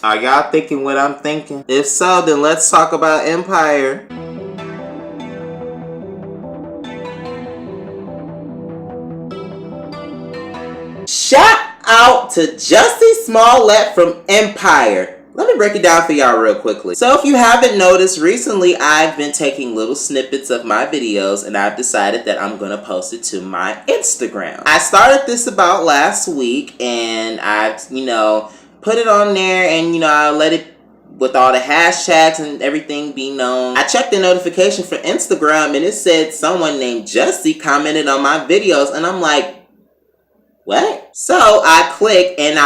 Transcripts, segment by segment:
Are y'all thinking what I'm thinking? If so, then let's talk about Empire. Shout out to Jussie Smollett from Empire. Let me break it down for y'all real quickly. So if you haven't noticed, recently I've been taking little snippets of my videos and I've decided that I'm going to post it to my Instagram. I started this about last week and I've, put it on there and, I let it with all the hashtags and everything be known. I checked the notification for Instagram and it said someone named Jussie commented on my videos and I'm like, what? So I clicked and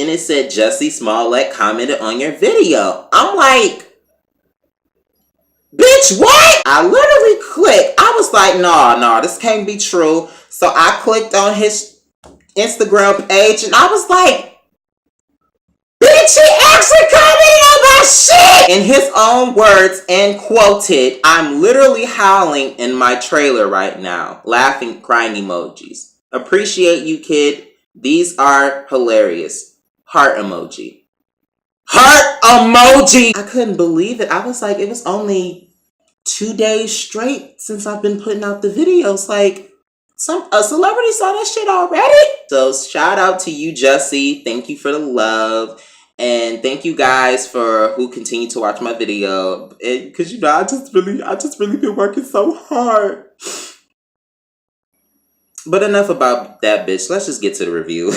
it said Jussie Smollett commented on your video. I'm like, bitch, what? I literally clicked. I was like, no, this can't be true. So I clicked on his Instagram page and I was like, bitch, he actually commented on my shit! In his own words and quoted, I'm literally howling in my trailer right now, laughing, crying emojis. Appreciate you, kid. These are hilarious. Heart emoji. Heart emoji! I couldn't believe it. I was like, it was only 2 days straight since I've been putting out the videos. Like, a celebrity saw that shit already? So, shout out to you, Jussie. Thank you for the love. And thank you guys for who continue to watch my video. Because, I just really been working so hard. But enough about that bitch. Let's just get to the review.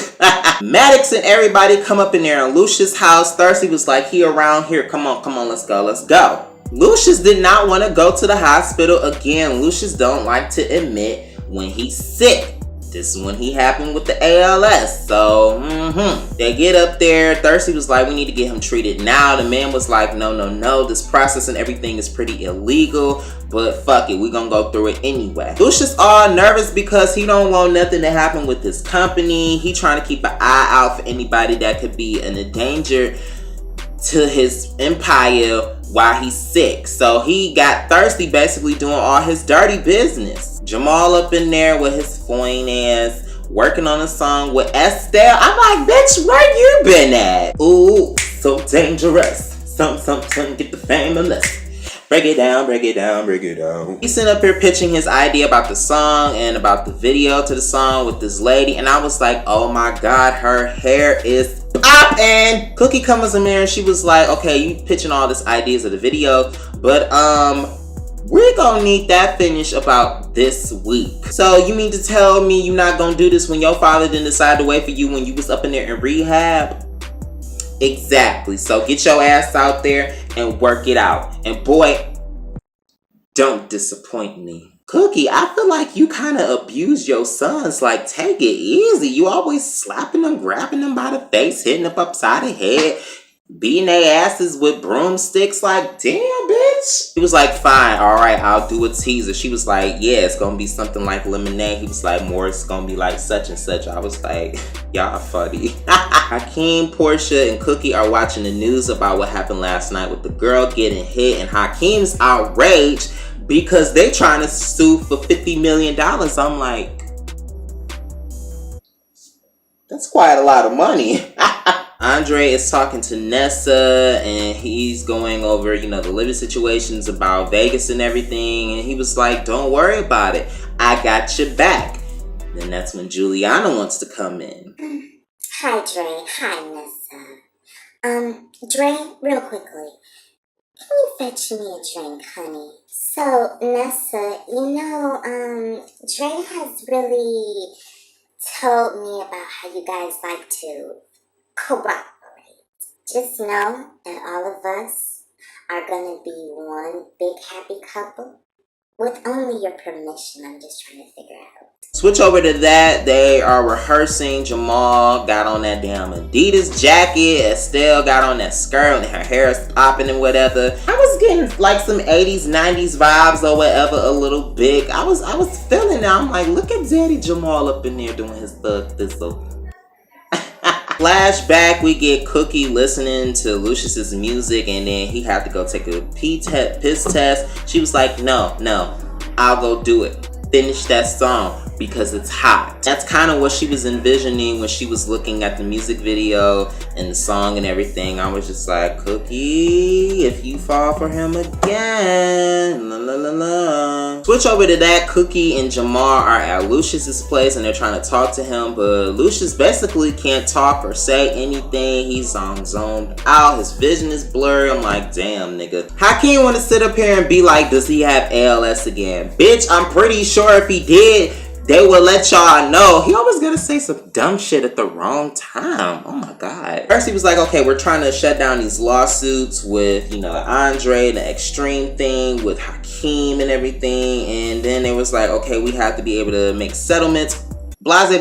Maddox and everybody come up in there in Lucius' house. Thirsty was like, he around here. Come on, let's go. Lucius did not want to go to the hospital again. Lucius don't like to admit when he's sick. This is when he happened with the ALS. So, they get up there. Thirsty was like, we need to get him treated now. The man was like, no. This process and everything is pretty illegal. But fuck it, we gonna go through it anyway. Lucius all nervous because he don't want nothing to happen with his company. He trying to keep an eye out for anybody that could be in a danger to his empire while he's sick. So he got Thirsty basically doing all his dirty business. Jamal up in there with his fine ass, working on a song with Estelle. I'm like, bitch, where you been at? Ooh, so dangerous. Something, get the famous. Break it down. He's sitting up here pitching his idea about the song and about the video to the song with this lady. And I was like, oh my God, her hair is popping. Cookie comes in there and she was like, okay, you pitching all these ideas of the video, but we're gonna need that finished about this week. So you mean to tell me you're not gonna do this when your father didn't decide to wait for you when you was up in there in rehab? Exactly. So get your ass out there and work it out. And boy, don't disappoint me. Cookie, I feel like you kind of abuse your sons. Like, take it easy. You always slapping them, grabbing them by the face, hitting them upside the head, beating their asses with broomsticks. Like, damn, bitch. He was like, fine, all right, I'll do a teaser. She was like, yeah, it's gonna be something like Lemonade. He was like, more, it's gonna be like such and such. I was like, y'all funny. Hakeem, Portia, and Cookie are watching the news about what happened last night with the girl getting hit, and Hakeem's outraged because they trying to sue for $50 million. I'm like, that's quite a lot of money. Andre is talking to Nessa and he's going over, the living situations about Vegas and everything. And he was like, don't worry about it. I got your back. Then that's when Juliana wants to come in. Hi, Dre. Hi, Nessa. Dre, real quickly, can you fetch me a drink, honey? So, Nessa, Dre has really told me about how you guys like to cooperate. Just know that all of us are gonna be one big happy couple. With only your permission, I'm just trying to figure out. Switch over to that. They are rehearsing. Jamal got on that damn Adidas jacket. Estelle got on that skirt and her hair is popping and whatever. I was getting like some 80s, 90s vibes or whatever a little bit. I was feeling it. I'm like, look at Daddy Jamal up in there doing his thug thistle. Flashback, we get Cookie listening to Lucius's music and then he had to go take a piss test. She was like, no, I'll go do it. Finish that song. because it's hot. That's kind of what she was envisioning when she was looking at the music video and the song and everything. I was just like, Cookie, if you fall for him again, la la la la. Switch over to that. Cookie and Jamar are at Lucius's place and they're trying to talk to him, but Lucius basically can't talk or say anything. He's zoned out. His vision is blurry. I'm like, damn, nigga. How can you want to sit up here and be like, does he have ALS again? Bitch, I'm pretty sure if he did, they will let y'all know. He always gonna say some dumb shit at the wrong time. Oh my God. First he was like, okay, we're trying to shut down these lawsuits with, Andre, the extreme thing with Hakeem and everything. And then it was like, okay, we have to be able to make settlements. Blase.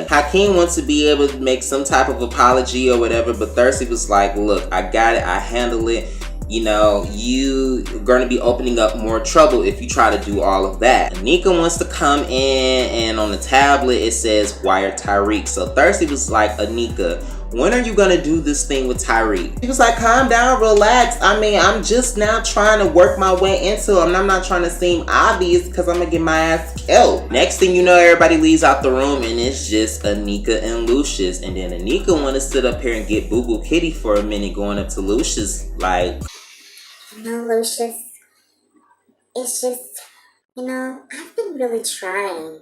Hakeem wants to be able to make some type of apology or whatever, but Thirsty was like, look, I got it. I handle it. You're going to be opening up more trouble if you try to do all of that. Anika wants to come in, and on the tablet it says wire Tyreek. So Thirsty was like, Anika, when are you going to do this thing with Tyreek? He was like, calm down, relax. I mean, I'm just now trying to work my way into it. I'm not trying to seem obvious because I'm going to get my ass killed. Next thing you know, everybody leaves out the room and it's just Anika and Lucius. And then Anika want to sit up here and get Boo Boo Kitty for a minute, going up to Lucius like, Lucius, it's just, I've been really trying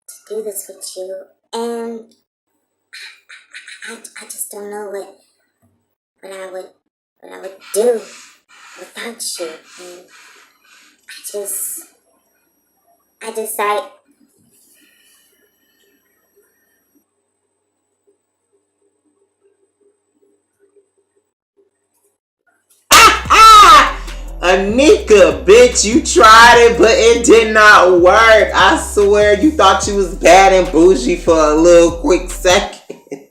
to do this with you, and I just don't know what I would do without you. And I decide. Anika, bitch, you tried it, but it did not work. I swear you thought you was bad and bougie for a little quick second.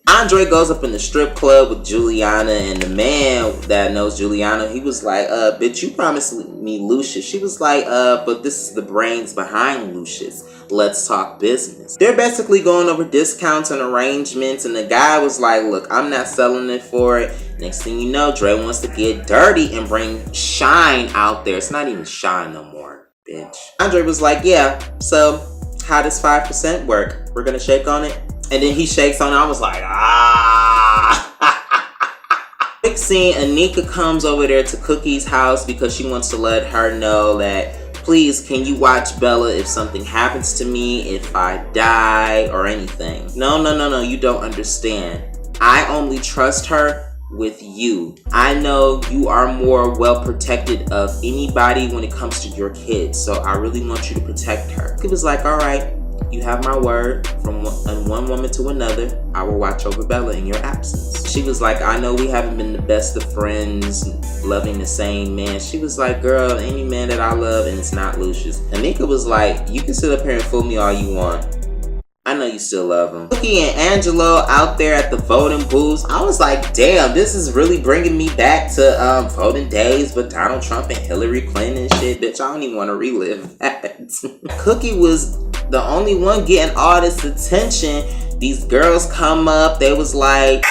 Andre goes up in the strip club with Juliana, and the man that knows Juliana, he was like, bitch, you promised me Lucius. She was like, but this is the brains behind Lucius. Let's talk business. They're basically going over discounts and arrangements, and the guy was like, look, I'm not selling it for it. Next thing you know, Dre wants to get dirty and bring Shine out there. It's not even Shine no more, bitch. Andre was like, yeah, so how does 5% work? We're gonna shake on it? And then he shakes on it. I was like, Quick scene, Anika comes over there to Cookie's house because she wants to let her know that, please, can you watch Bella if something happens to me, if I die or anything? No, you don't understand. I only trust her with you. I know you are more well protected of anybody when it comes to your kids, so I really want you to protect her. He was like, all right, you have my word. From one woman to another, I will watch over Bella in your absence. She was like, I know we haven't been the best of friends, loving the same man. She was like, girl, any man that I love, and it's not Lucius. Anika was like, you can sit up here and fool me all you want. I know you still love him. Cookie and Angelo out there at the voting booths. I was like, damn, this is really bringing me back to voting days with Donald Trump and Hillary Clinton and shit. Bitch, I don't even want to relive that. Cookie was the only one getting all this attention. These girls come up. They was like,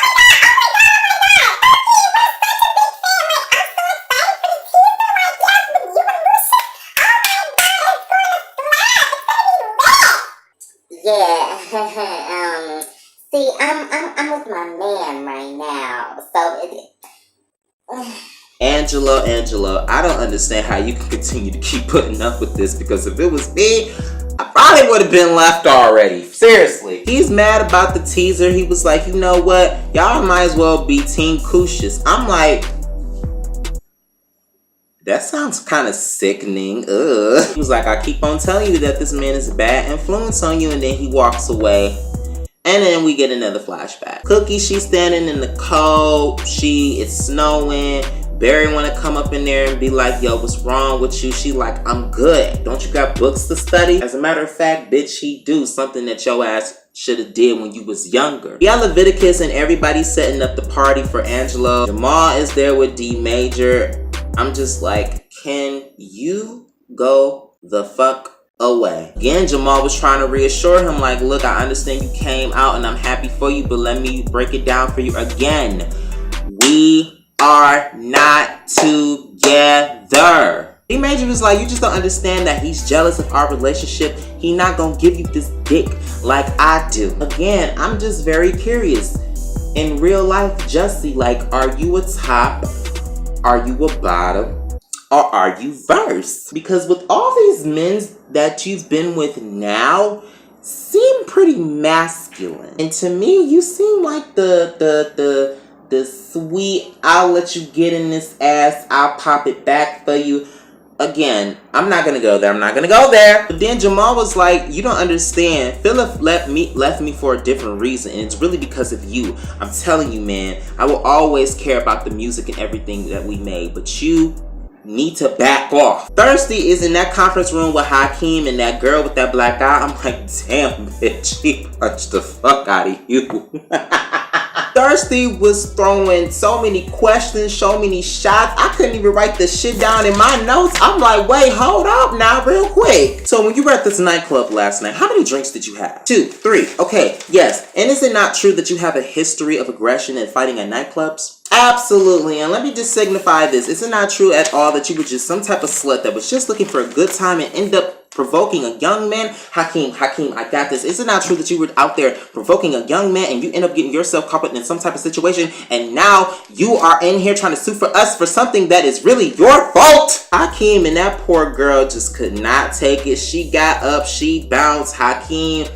yeah, see, I'm with my man right now, so Angelo, I don't understand how you can continue to keep putting up with this, because if it was me, I probably would have been left already. Seriously. He's mad about the teaser. He was like, you know what? Y'all might as well be Team Cushis. I'm like, that sounds kind of sickening. Ugh. He was like, I keep on telling you that this man is a bad influence on you, and then he walks away. And then we get another flashback. Cookie, she's standing in the cold. It's snowing. Barry want to come up in there and be like, yo, what's wrong with you? She like, I'm good. Don't you got books to study? As a matter of fact, bitch, he do something that your ass should have did when you was younger. Yeah, Leviticus and everybody setting up the party for Angelo. Jamal is there with D Major. I'm just like, can you go the fuck away? Again, Jamal was trying to reassure him like, look, I understand you came out and I'm happy for you, but let me break it down for you again. We are not together. He majorly was like, you just don't understand that he's jealous of our relationship. He not gonna give you this dick like I do. Again, I'm just very curious. In real life, Jussie, like, are you a top? Are you a bottom? Or are you verse? Because with all these men that you've been with now, seem pretty masculine. And to me, you seem like the sweet, I'll let you get in this ass, I'll pop it back for you. Again, I'm not gonna go there. But then Jamal was like, you don't understand. Philip left me for a different reason, and it's really because of you. I'm telling you, man, I will always care about the music and everything that we made, but you need to back off. Thirsty is in that conference room with Hakeem and that girl with that black eye. I'm like, damn, bitch, he punched the fuck out of you. Thirsty was throwing so many questions, so many shots. I couldn't even write the shit down in my notes. I'm like, wait, hold up now, real quick. So when you were at this nightclub last night, how many drinks did you have? 2, 3. Okay, yes. And is it not true that you have a history of aggression and fighting at nightclubs? Absolutely. And let me just signify this. Is it not true at all that you were just some type of slut that was just looking for a good time and end up provoking a young man? Hakeem, I got this. Is it not true that you were out there provoking a young man and you end up getting yourself caught up in some type of situation and now you are in here trying to sue for us for something that is really your fault? Hakeem and that poor girl just could not take it. She got up, she bounced. Hakeem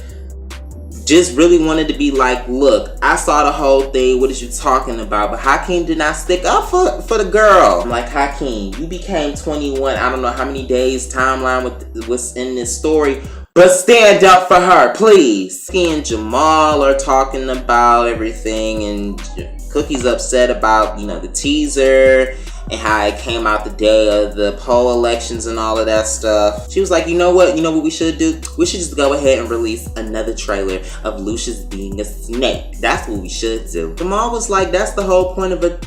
just really wanted to be like, look, I saw the whole thing. What is you talking about? But Hakeem did not stick up for the girl. I'm like, Hakeem, you became 21. I don't know how many days timeline with what's in this story. But stand up for her, please. He and Jamal are talking about everything. And Cookie's upset about, the teaser and how it came out the day of the poll elections and all of that stuff. She was like, you know what we should do? We should just go ahead and release another trailer of Lucius being a snake. That's what we should do. Jamal was like, that's the whole point of a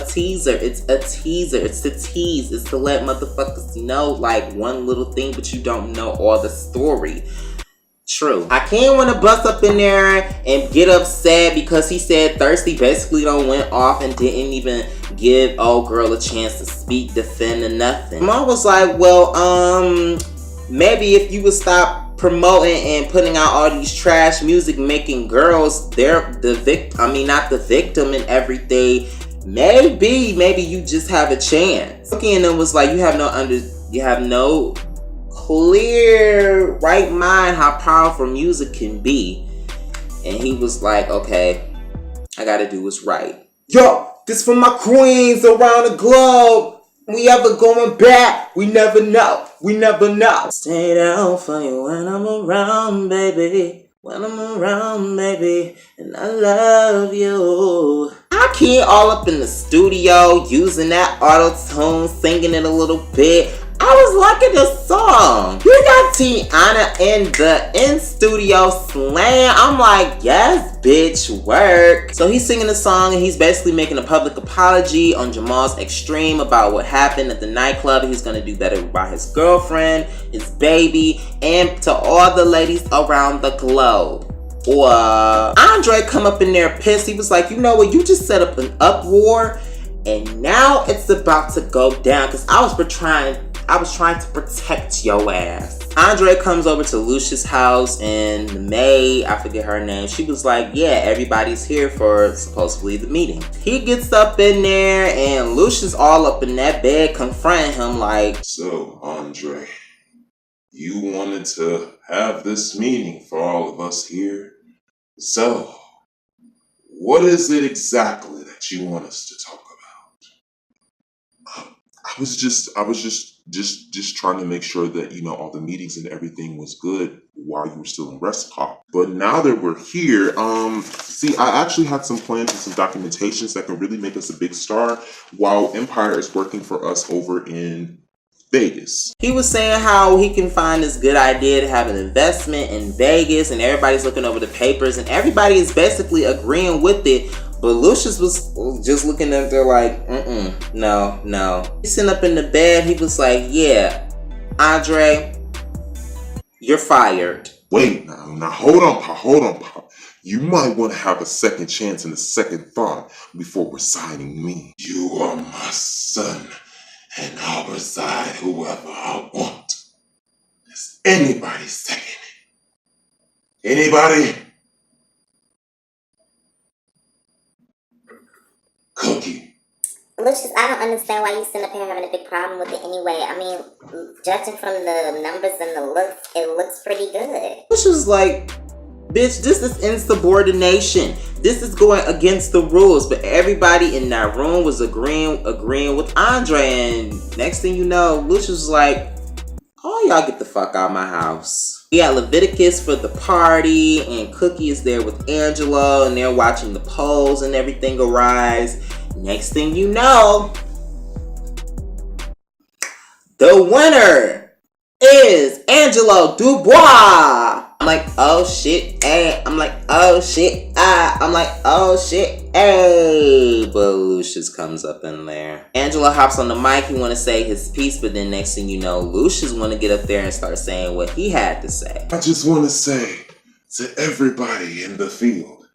teaser. It's a teaser. It's to tease. It's to let motherfuckers know like one little thing, but you don't know all the story. True. I can't want to bust up in there and get upset because he said Thirsty basically went off and didn't even give old girl a chance to speak, defend, or nothing. Mom was like, well, maybe if you would stop promoting and putting out all these trash music making girls, they're the victim. Not the victim and everything. Maybe you just have a chance. Cookie and them was like, you have no clear right mind how powerful music can be. And he was like, okay, I gotta do what's right. Yo, this for my queens around the globe. We ever going back? We never know. Stay down for you when I'm around, baby. And I love you. I can't all up in the studio using that auto-tune, singing it a little bit. I was liking the song. You got Tiana in the in-studio slam. I'm like, yes, bitch, work. So he's singing the song and he's basically making a public apology on Jamal's extreme about what happened at the nightclub. He's gonna do better by his girlfriend, his baby, and to all the ladies around the globe. Andre come up in there pissed. He was like, you know what? You just set up an uproar and now it's about to go down because I was trying to protect your ass. Andre comes over to Lucius' house and the maid, I forget her name, she was like, yeah, everybody's here for supposedly the meeting. He gets up in there and Lucius all up in that bed confronting him like, so Andre, you wanted to have this meeting for all of us here. So, what is it exactly that you want us to talk about? I was just trying to make sure that, all the meetings and everything was good while you were still in rest hop. But now that we're here, see, I actually had some plans and some documentations that can really make us a big star while Empire is working for us over in Vegas. He was saying how he can find this good idea to have an investment in Vegas and everybody's looking over the papers and everybody is basically agreeing with it. But Lucius was just looking up there like, no. He's sitting up in the bed. He was like, yeah, Andre, you're fired. Wait, now hold on, Pop. You might want to have a second chance and a second thought before resigning me. You are my son, and I'll preside whoever I want. Is anybody saying it? Anybody? Cookie. Lucius, I don't understand why you sitting up here having a big problem with it anyway. I mean, judging from the numbers and the looks, it looks pretty good. Lucius was like, bitch, this is insubordination. This is going against the rules. But everybody in that room was agreeing with Andre. And next thing you know, Lucius was like, oh, y'all get the fuck out of my house. We got Leviticus for the party, and Cookie is there with Angelo, and they're watching the polls and everything arise. Next thing you know, the winner is Angelo Dubois. I'm like, oh shit, hey. I'm like, oh shit, ah. I'm like, oh shit, hey. But Lucius comes up in there. Angelo hops on the mic. He want to say his piece, but then next thing you know, Lucius want to get up there and start saying what he had to say. I just want to say to everybody in the field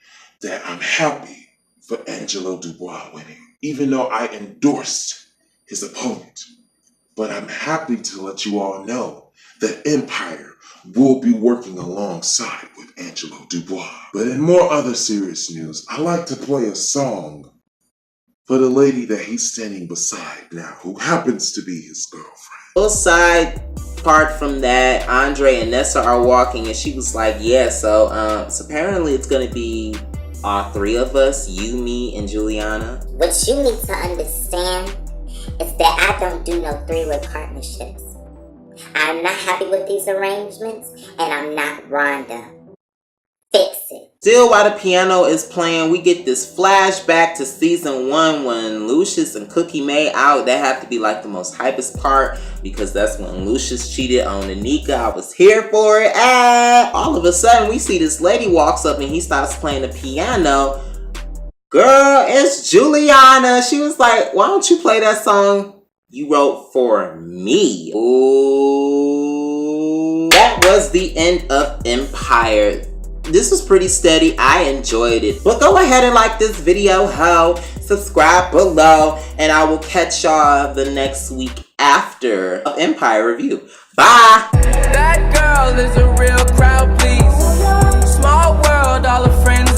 that I'm happy for Angelo Dubois winning, even though I endorsed his opponent. But I'm happy to let you all know that Empire will be working alongside with Angelo Dubois. But in more other serious news, I like to play a song for the lady that he's standing beside now, who happens to be his girlfriend. Little side part from that, Andre and Nessa are walking, and she was like, yeah, so apparently it's gonna be all three of us, you, me, and Juliana. What you need to understand is that I don't do no three-way partnerships. I'm not happy with these arrangements, and I'm not Rhonda. Fix it. Still, while the piano is playing, we get this flashback to season 1 when Lucius and Cookie made out. That have to be like the most hypest part, because that's when Lucius cheated on Anika. I was here for it. All of a sudden, we see this lady walks up and he starts playing the piano. Girl, it's Juliana. She was like, why don't you play that song you wrote for me? Ooh. That was the end of Empire. This was pretty steady. I enjoyed it. But go ahead and like this video, ho. Subscribe below. And I will catch y'all the next week after Empire review. Bye. That girl is a real crowd, please. Small world, all her friends